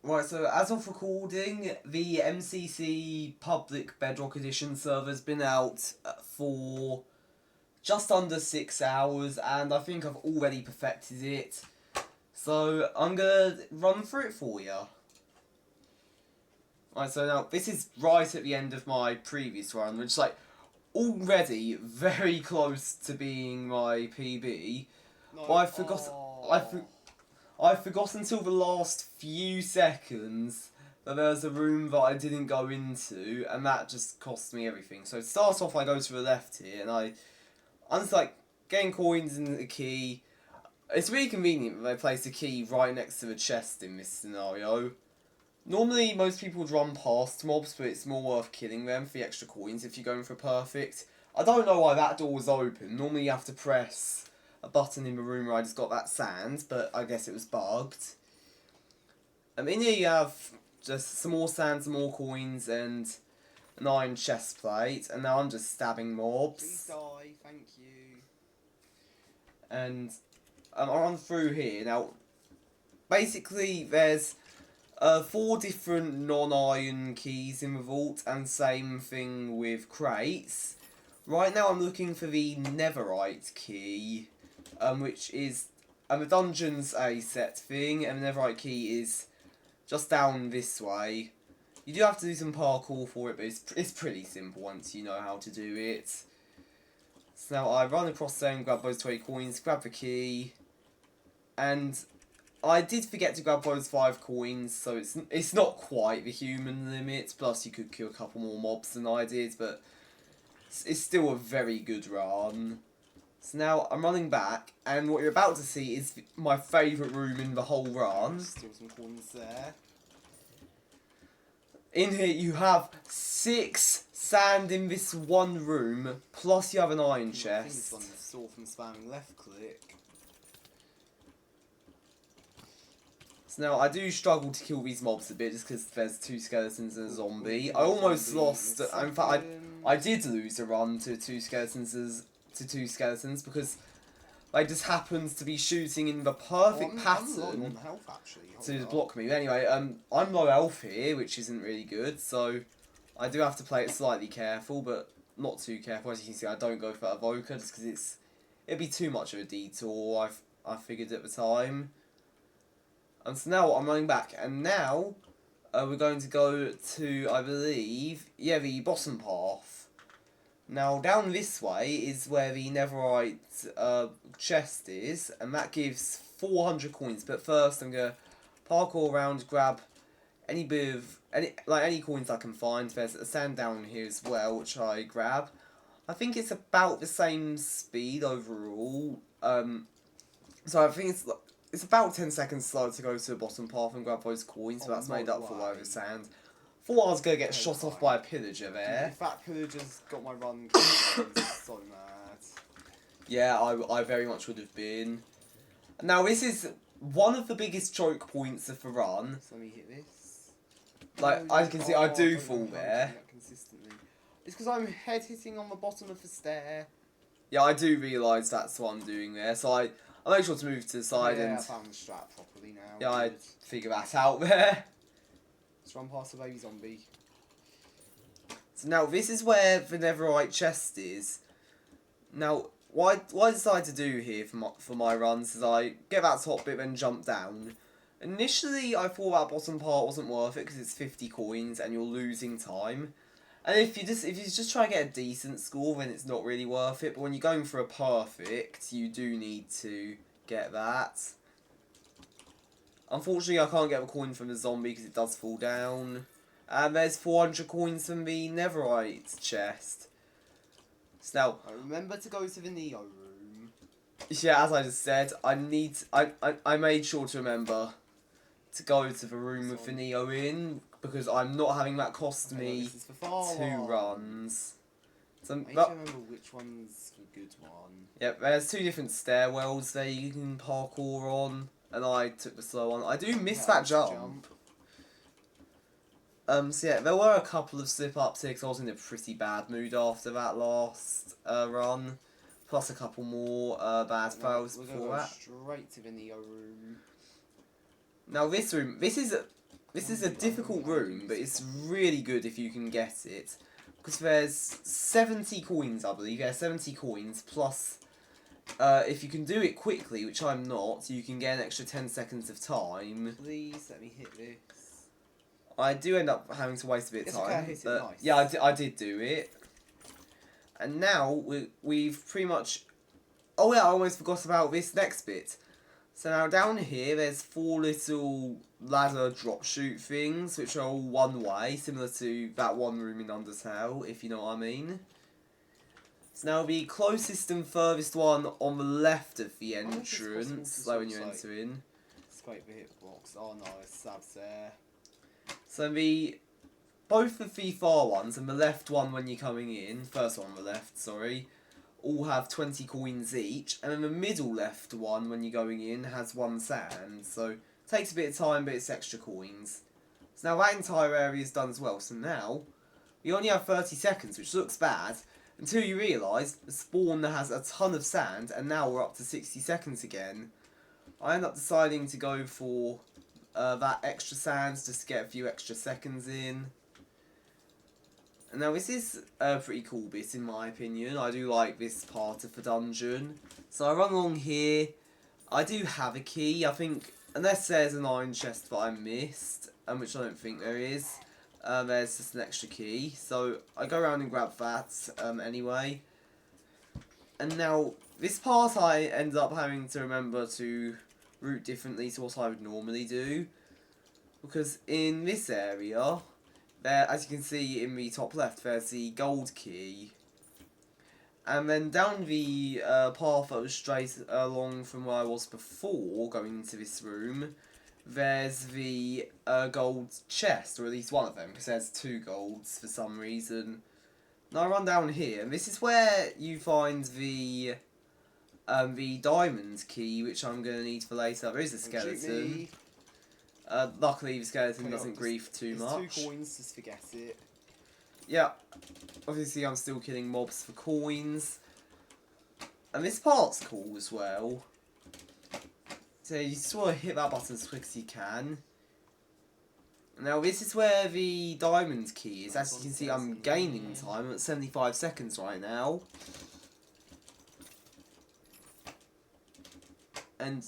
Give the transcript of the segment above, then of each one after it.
Right, so as of recording, the MCC Public Bedrock Edition server's been out for just under 6 hours, and I think I've already perfected it. So I'm gonna run through it for you. Right, so now this is right at the end of my previous run, which is like already very close to being my PB. No. But I forgot until the last few seconds that there was a room that I didn't go into, and that just cost me everything. So to start off, I go to the left here, and I'm just like getting coins and the key. It's really convenient that they place the key right next to the chest in this scenario. Normally, most people would run past mobs, but it's more worth killing them for the extra coins if you're going for perfect. I don't know why that door was open. Normally you have to press a button in the room where I just got that sand, but I guess it was bugged. In here you have just some more sand, some more coins, and an iron chest plate, and now I'm just stabbing mobs. Please die, thank you. And I run through here. Now, basically there's 4 different non-iron keys in the vault, and same thing with crates. Right now I'm looking for the netherite key, which is the dungeon's a set thing, and the netherite key is just down this way. You do have to do some parkour for it, but it's pretty simple once you know how to do it. So now I run across there and grab those 20 coins, grab the key, and I did forget to grab those 5 coins, so it's not quite the human limit, plus you could kill a couple more mobs than I did, but it's still a very good run. So now I'm running back, and what you're about to see is my favourite room in the whole run. Still some coins there. In here you have 6 sand in this one room, plus you have an iron chest. I think this one is sore from spamming left click. So now I do struggle to kill these mobs a bit just because there's 2 skeletons and a zombie. I almost lost. In fact, I did lose a run to 2 skeletons because they just happens to be shooting in the perfect pattern on health, actually. to block me. But anyway, I'm low health here, which isn't really good. So I do have to play it slightly careful, but not too careful. As you can see, I don't go for Evoker just because it'd be too much of a detour. I figured at the time. And so now I'm running back, and now we're going to go to, I believe, the bottom path. Now down this way is where the netherite chest is, and that gives 400 coins. But first I'm gonna parkour around, grab any coins I can find. There's a sand down here as well, which I grab. I think it's about the same speed overall. So I think it's about 10 seconds slower to go to the bottom path and grab those coins, so that's made up for over sand. Thought I was going to get shot off by a pillager there. If that pillager's got my run, so mad. Yeah, I very much would have been. Now this is one of the biggest choke points of the run. So let me hit this. Like, as you can see, I do fall there. Consistently. It's because I'm head hitting on the bottom of the stair. Yeah, I do realise that's what I'm doing there, so I make sure to move to the side and... I found the strat properly now. Yeah, I figure that out there. Let's run past the baby zombie. So now, this is where the netherite chest is. Now, what I decided to do here for my runs is I get that top bit then jump down. Initially, I thought that bottom part wasn't worth it because it's 50 coins and you're losing time. And if you just try to get a decent score, then it's not really worth it. But when you're going for a perfect, you do need to get that. Unfortunately, I can't get a coin from the zombie because it does fall down. And there's 400 coins from the netherite chest. So now, I remember to go to the Neo room. Yeah, as I just said, I made sure to remember to go to the room with the Neo in, because I'm not having that cost me 2 runs. So, I need to remember which one's the good one. Yep, there's 2 different stairwells there you can parkour on, and I took the slow one. I do miss that jump. So yeah, there were a couple of slip-ups here because I was in a pretty bad mood after that last run. Plus a couple more bad fails before that. Straight to the Neo room. Now this room, this is this is a difficult room, but it's really good if you can get it. Because there's 70 coins, I believe. Yeah, 70 coins, plus if you can do it quickly, which I'm not, you can get an extra 10 seconds of time. Please let me hit this. I do end up having to waste a bit of It's time. okay, I hit it but nice. yeah, I did do it. And now we've pretty much... Oh yeah, I almost forgot about this next bit. So now down here, there's 4 little ladder drop shoot things, which are all one way, similar to that one room in Undertale, if you know what I mean. So now the closest and furthest one on the left of the entrance, so when you're entering. Scrape the hitbox. Oh no, it's Sav's there. So both of the far ones and the left one when you're coming in, first one on the left, sorry, all have 20 coins each, and then the middle left one when you're going in has 1 sand, so it takes a bit of time but it's extra coins. So now that entire area is done as well, so now we only have 30 seconds, which looks bad, until you realise the spawn has a ton of sand, and now we're up to 60 seconds again. I end up deciding to go for that extra sand just to get a few extra seconds in. And now this is a pretty cool bit in my opinion. I do like this part of the dungeon. So I run along here. I do have a key, I think, unless there's an iron chest that I missed, which I don't think there is. There's just an extra key. So I go around and grab that anyway. And now this part I end up having to remember to route differently to what I would normally do. Because in this area, there, as you can see in the top left, there's the gold key. And then down the path that was straight along from where I was before, going into this room, there's the gold chest, or at least one of them, because there's 2 golds for some reason. Now I run down here, and this is where you find the diamond key, which I'm going to need for later. There is a skeleton. Luckily the skeleton doesn't grief too much. 2 coins, just forget it. Yeah, obviously I'm still killing mobs for coins. And this part's cool as well. So you just want to hit that button as quick as you can. Now this is where the diamond key is. As you can see, I'm gaining time. I'm at 75 seconds right now. And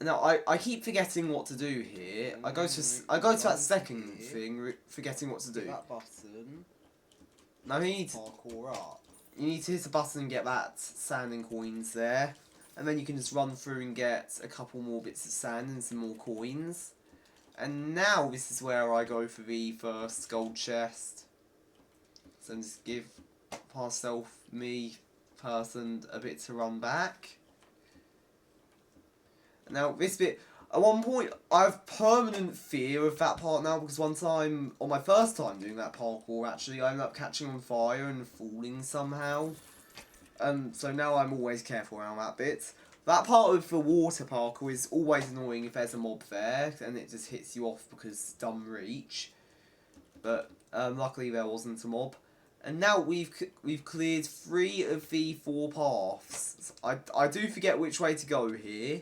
now I keep forgetting what to do here. I go to that second thing, forgetting what to do. That button. Now you need parkour up. You need to hit a button and get that sand and coins there, and then you can just run through and get a couple more bits of sand and some more coins. And now this is where I go for the first gold chest. So just give past me person a bit to run back. Now this bit, at one point I have permanent fear of that part now, because one time, on my first time doing that parkour actually, I ended up catching on fire and falling somehow. So now I'm always careful around that bit. That part of the water parkour is always annoying if there's a mob there and it just hits you off because dumb reach. But luckily there wasn't a mob. And now we've cleared 3 of the 4 paths. I do forget which way to go here.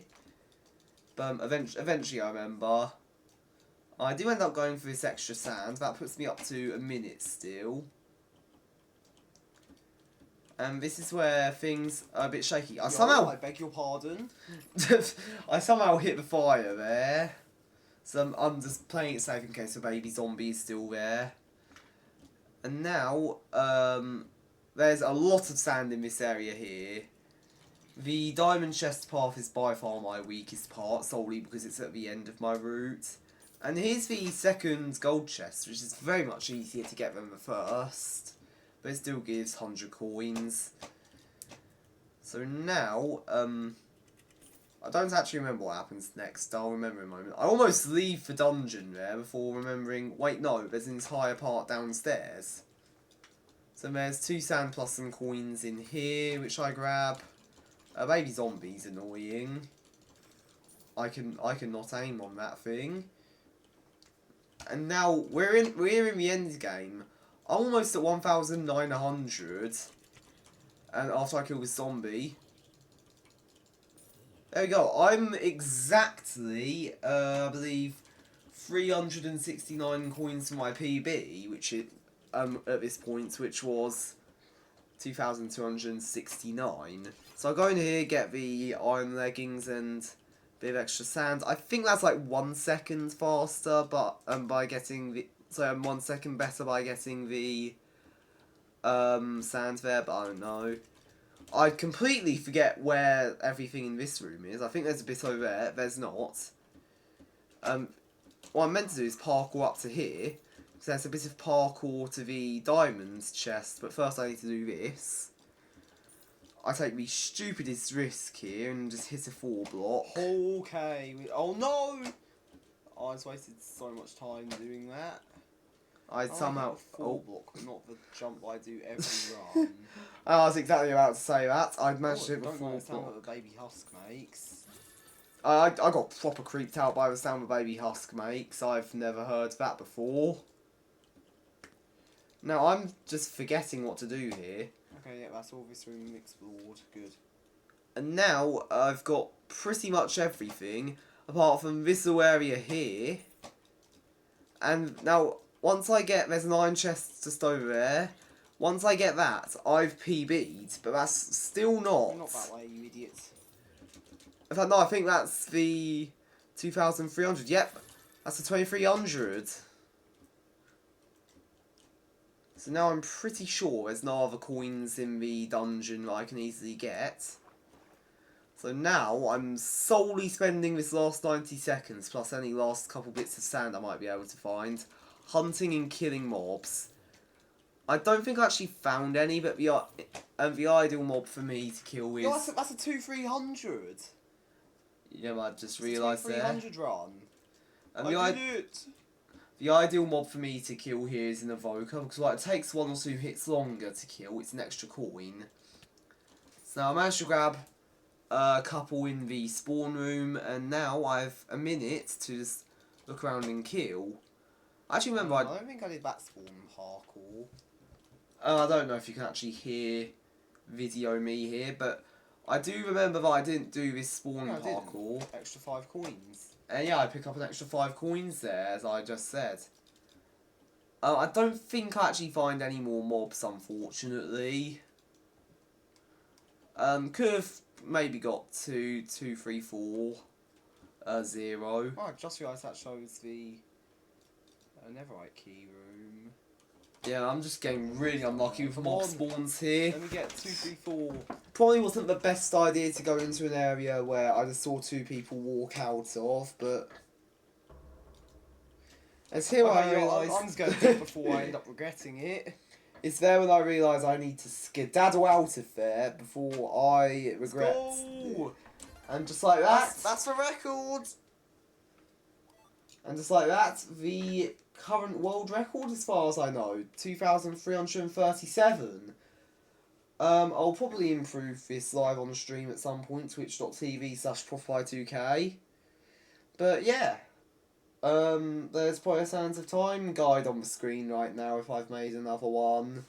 But eventually I remember. I do end up going for this extra sand. That puts me up to a minute still. And this is where things are a bit shaky. I beg your pardon. I somehow hit the fire there. So I'm just playing it safe in case the baby zombie is still there. And now, there's a lot of sand in this area here. The diamond chest path is by far my weakest part, solely because it's at the end of my route. And here's the second gold chest, which is very much easier to get than the first. But it still gives 100 coins. So now, I don't actually remember what happens next. I'll remember in a moment. I almost leave the dungeon there before remembering, wait no, there's an entire part downstairs. So there's 2 sand plus some coins in here, which I grab. Baby zombie's annoying. I can not aim on that thing. And now we're in the end game. I'm almost at 1,900. And after I kill this zombie. There we go. I'm exactly, I believe, 369 coins for my PB, which is at this point, which was 2,269. So I go in here, get the iron leggings and a bit of extra sand. I think that's like 1 second faster, but by getting the 1 second better by getting the sand there, but I don't know. I completely forget where everything in this room is. I think there's a bit over there. There's not. What I'm meant to do is parkour up to here. So there's a bit of parkour to the diamonds chest, but first I need to do this. I take the stupidest risk here and just hit a 4 block. Okay. Oh no! I just wasted so much time doing that. I somehow... hit the 4 block, but not the jump I do every run. I was exactly about to say that. I'd managed to hit the Don't 4 know the sound block. that the baby husk makes. I got proper creeped out by the sound the baby husk makes. I've never heard that before. Now, I'm just forgetting what to do here. Okay, yeah, that's all this room explored. Good. And now, I've got pretty much everything, apart from this little area here. And now, once I get... There's an iron chest just over there. Once I get that, I've PB'd, but that's still not... Not that way, you idiot. In fact, no, I think that's the 2,300. Yep, that's the 2,300. So now I'm pretty sure there's no other coins in the dungeon that I can easily get. So now I'm solely spending this last 90 seconds, plus any last couple bits of sand I might be able to find, hunting and killing mobs. I don't think I actually found any, but the ideal mob for me to kill is... Yo, that's a 2-300. Yeah, I just realised there. 300 run. And I did it. the ideal mob for me to kill here is an evoker, because like, it takes 1 or 2 hits longer to kill. It's an extra coin. So now I managed to grab a couple in the spawn room, and now I've a minute to just look around and kill. I actually remember I don't think I did that spawn parkour. I don't know if you can actually hear video me here, but I do remember that I didn't do this spawn parkour. Extra 5 coins. And yeah, I pick up an extra 5 coins there, as I just said. I don't think I actually find any more mobs, unfortunately. Could have maybe got 2, 2, 3, 4, 0. Oh, I just realised that shows the Netherite key room. Yeah, I'm just getting really unlucky with mob spawns here. Let me get 2, 3, 4. Probably wasn't the best idea to go into an area where I just saw 2 people walk out of, but... It's here I realise... I'm just going to do it before I end up regretting it. It's there when I realise I need to skedaddle out of there before I regret... Go! And just like that... That's the record! And just like that, the current world record, as far as I know, 2,337. I'll probably improve this live on the stream at some point, twitch.tv/profy2k. But yeah, there's probably a Sands of Time guide on the screen right now if I've made another one.